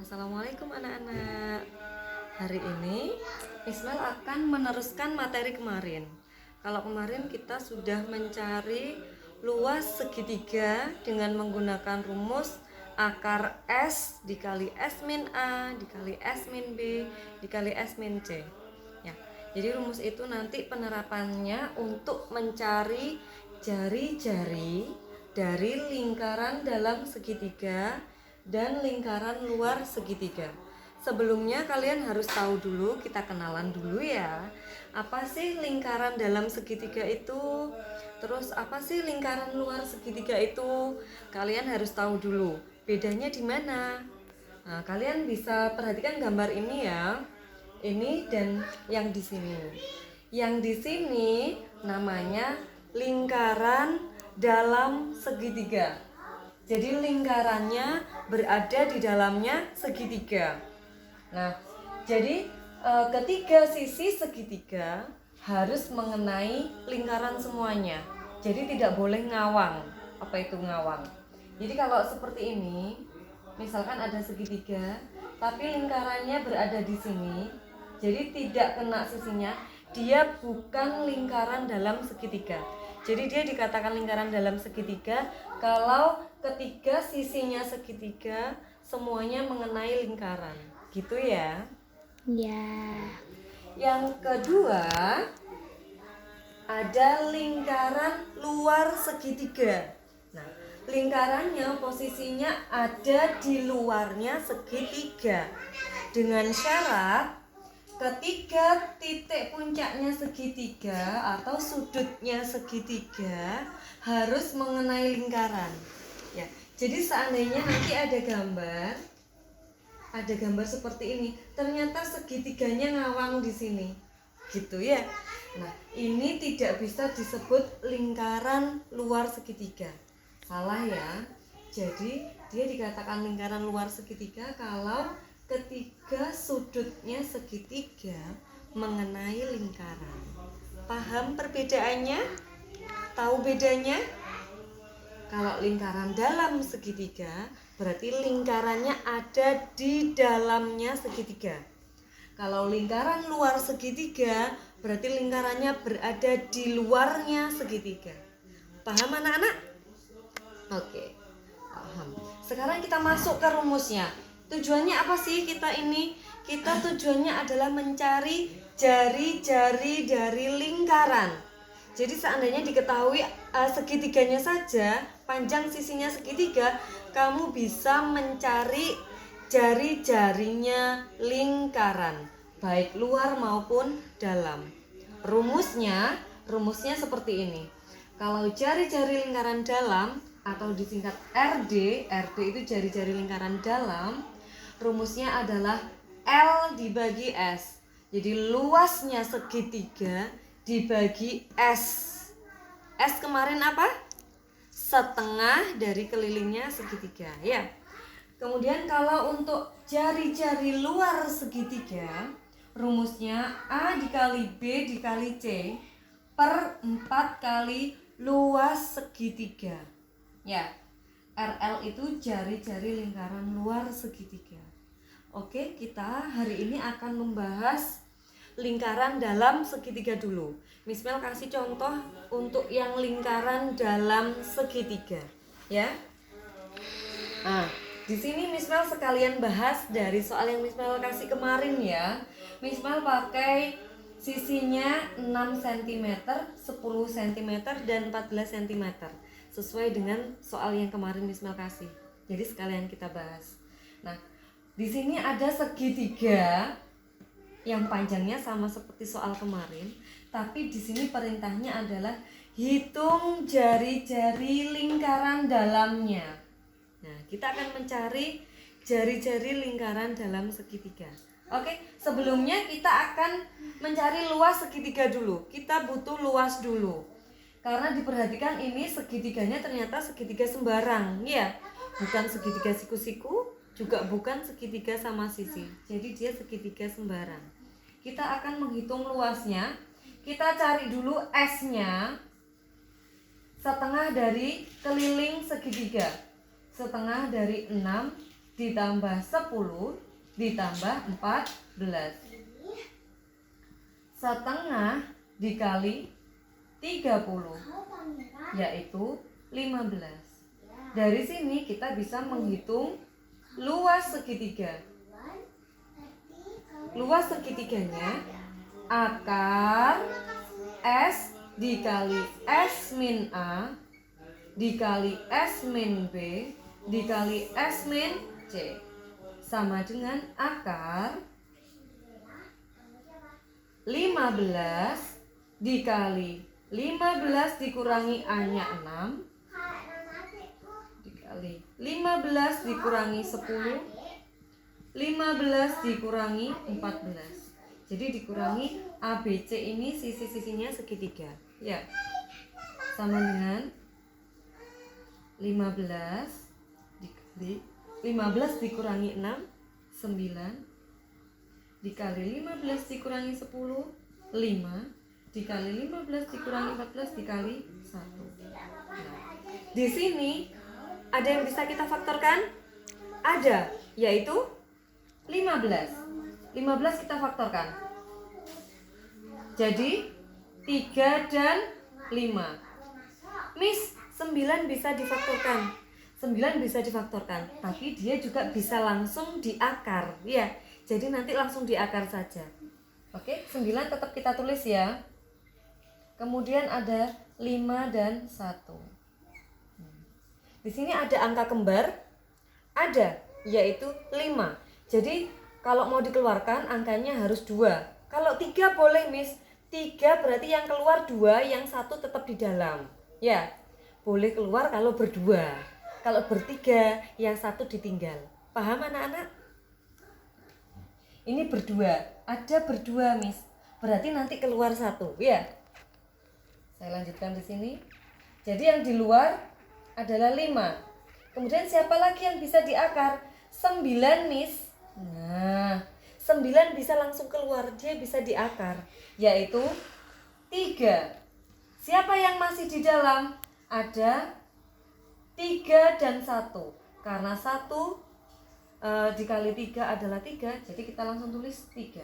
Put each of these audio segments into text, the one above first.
Assalamualaikum anak-anak. Hari ini Ismail akan meneruskan materi kemarin. Kalau kemarin kita sudah mencari luas segitiga dengan menggunakan rumus akar S dikali S min A dikali S min B dikali S min C. Ya, jadi rumus itu nanti penerapannya untuk mencari jari-jari dari lingkaran dalam segitiga dan lingkaran luar segitiga. Sebelumnya kalian harus tahu dulu, kita kenalan dulu ya. Apa sih lingkaran dalam segitiga itu? Terus apa sih lingkaran luar segitiga itu? Kalian harus tahu dulu. Bedanya di mana? Nah, kalian bisa perhatikan gambar ini ya. Ini dan yang di sini. Yang di sini namanya lingkaran dalam segitiga. Jadi lingkarannya berada di dalamnya segitiga. Nah, jadi ketiga sisi segitiga harus mengenai lingkaran semuanya. Jadi tidak boleh ngawang. Apa itu ngawang? Jadi kalau seperti ini, misalkan ada segitiga, tapi lingkarannya berada di sini, jadi tidak kena sisinya, dia bukan lingkaran dalam segitiga. Jadi dia dikatakan lingkaran dalam segitiga kalau ketiga sisinya segitiga semuanya mengenai lingkaran. Gitu ya. Ya. Yang kedua, ada lingkaran luar segitiga. Nah, lingkarannya posisinya ada di luarnya segitiga. Dengan syarat ketiga titik puncaknya segitiga atau sudutnya segitiga harus mengenai lingkaran. Ya, jadi seandainya nanti ada gambar seperti ini, ternyata segitiganya ngawang di sini, gitu ya. Nah, ini tidak bisa disebut lingkaran luar segitiga. Salah ya. Jadi dia dikatakan lingkaran luar segitiga kalau ketiga sudutnya segitiga mengenai lingkaran. Paham perbedaannya? Tahu bedanya? Kalau lingkaran dalam segitiga berarti lingkarannya ada di dalamnya segitiga. Kalau lingkaran luar segitiga berarti lingkarannya berada di luarnya segitiga. Paham anak-anak? Oke, paham. Sekarang kita masuk ke rumusnya. Tujuannya apa sih kita ini? Kita tujuannya adalah mencari jari-jari dari lingkaran. Jadi seandainya diketahui segitiganya saja, panjang sisinya segitiga, kamu bisa mencari jari-jarinya lingkaran, baik luar maupun dalam. Rumusnya seperti ini. Kalau jari-jari lingkaran dalam atau disingkat RD itu jari-jari lingkaran dalam, rumusnya adalah L dibagi S. Jadi luasnya segitiga dibagi S. S kemarin apa? Setengah dari kelilingnya segitiga, ya. Kemudian kalau untuk jari-jari luar segitiga, rumusnya A dikali B dikali C per 4 kali luas segitiga. Ya, RL itu jari-jari lingkaran luar segitiga. Oke, kita hari ini akan membahas lingkaran dalam segitiga dulu. Miss Mel kasih contoh untuk yang lingkaran dalam segitiga, ya. Nah, di sini Miss Mel sekalian bahas dari soal yang Miss Mel kasih kemarin ya. Miss Mel pakai sisinya 6 cm, 10 cm, dan 14 cm sesuai dengan soal yang kemarin Miss Mel kasih. Jadi sekalian kita bahas. Nah, di sini ada segitiga yang panjangnya sama seperti soal kemarin, tapi di sini perintahnya adalah hitung jari-jari lingkaran dalamnya. Nah, kita akan mencari jari-jari lingkaran dalam segitiga. Oke, sebelumnya kita akan mencari luas segitiga dulu. Kita butuh luas dulu. Karena diperhatikan ini segitiganya ternyata segitiga sembarang, ya. Bukan segitiga siku-siku, juga bukan segitiga sama sisi. Jadi dia segitiga sembarang. Kita akan menghitung luasnya. Kita cari dulu S-nya. Setengah dari keliling segitiga. Setengah dari 6 ditambah 10 ditambah 14. Setengah dikali 30 yaitu 15. Dari sini kita bisa menghitung luas segitiga. Luas segitiganya akar S dikali S min A dikali S min B dikali S min C sama dengan akar 15 dikali 15 dikurangi A-nya 6 dikali 15 dikurangi 10 15 dikurangi 14. Jadi dikurangi ABC ini sisi-sisinya segitiga. Ya. Sama dengan 15 dikali 15 dikurangi 6 9 dikali 15 dikurangi 10 5 dikali 15 dikurangi 14 dikali 1. Nah, di sini ada yang bisa kita faktorkan? Ada, yaitu 15 kita faktorkan. Jadi 3 dan 5. Miss, 9 bisa difaktorkan. 9 bisa difaktorkan, tapi dia juga bisa langsung diakar, ya. Jadi nanti langsung diakar saja. Oke, 9 tetap kita tulis ya. Kemudian ada 5 dan 1. Di sini ada angka kembar? Ada, yaitu 5. Jadi kalau mau dikeluarkan angkanya harus 2. Kalau 3 boleh Miss. 3 berarti yang keluar 2, yang 1 tetap di dalam. Ya, boleh keluar kalau berdua. Kalau bertiga, yang 1 ditinggal. Paham anak-anak? Ini berdua, ada berdua Miss. Berarti nanti keluar 1, ya. Saya lanjutkan di sini. Jadi yang di luar adalah 5. Kemudian siapa lagi yang bisa diakar? 9 Miss. Nah, 9 bisa langsung keluar, dia bisa diakar, yaitu 3. Siapa yang masih di dalam? Ada 3 dan 1. Karena 1 dikali 3 adalah 3, jadi kita langsung tulis 3.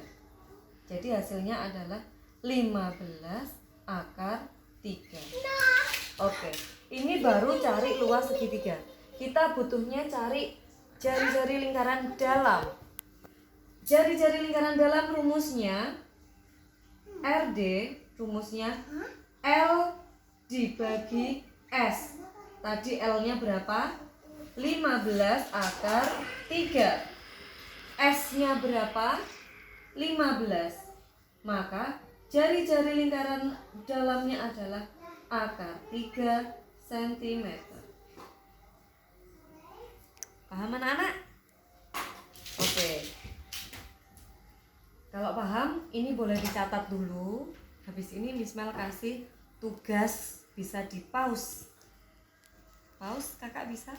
Jadi hasilnya adalah 15 akar 3. Oke, ini baru cari luas segitiga. Kita butuhnya cari jari-jari lingkaran dalam. Jari-jari lingkaran dalam rumusnya RD, rumusnya L dibagi S. Tadi L-nya berapa? 15 akar 3. S-nya berapa? 15. Maka jari-jari lingkaran dalamnya adalah akar 3 cm. Paham anak-anak? Oke. Kalau paham, ini boleh dicatat dulu. Habis ini Miss Mel kasih tugas, bisa di pause. Pause, kakak bisa?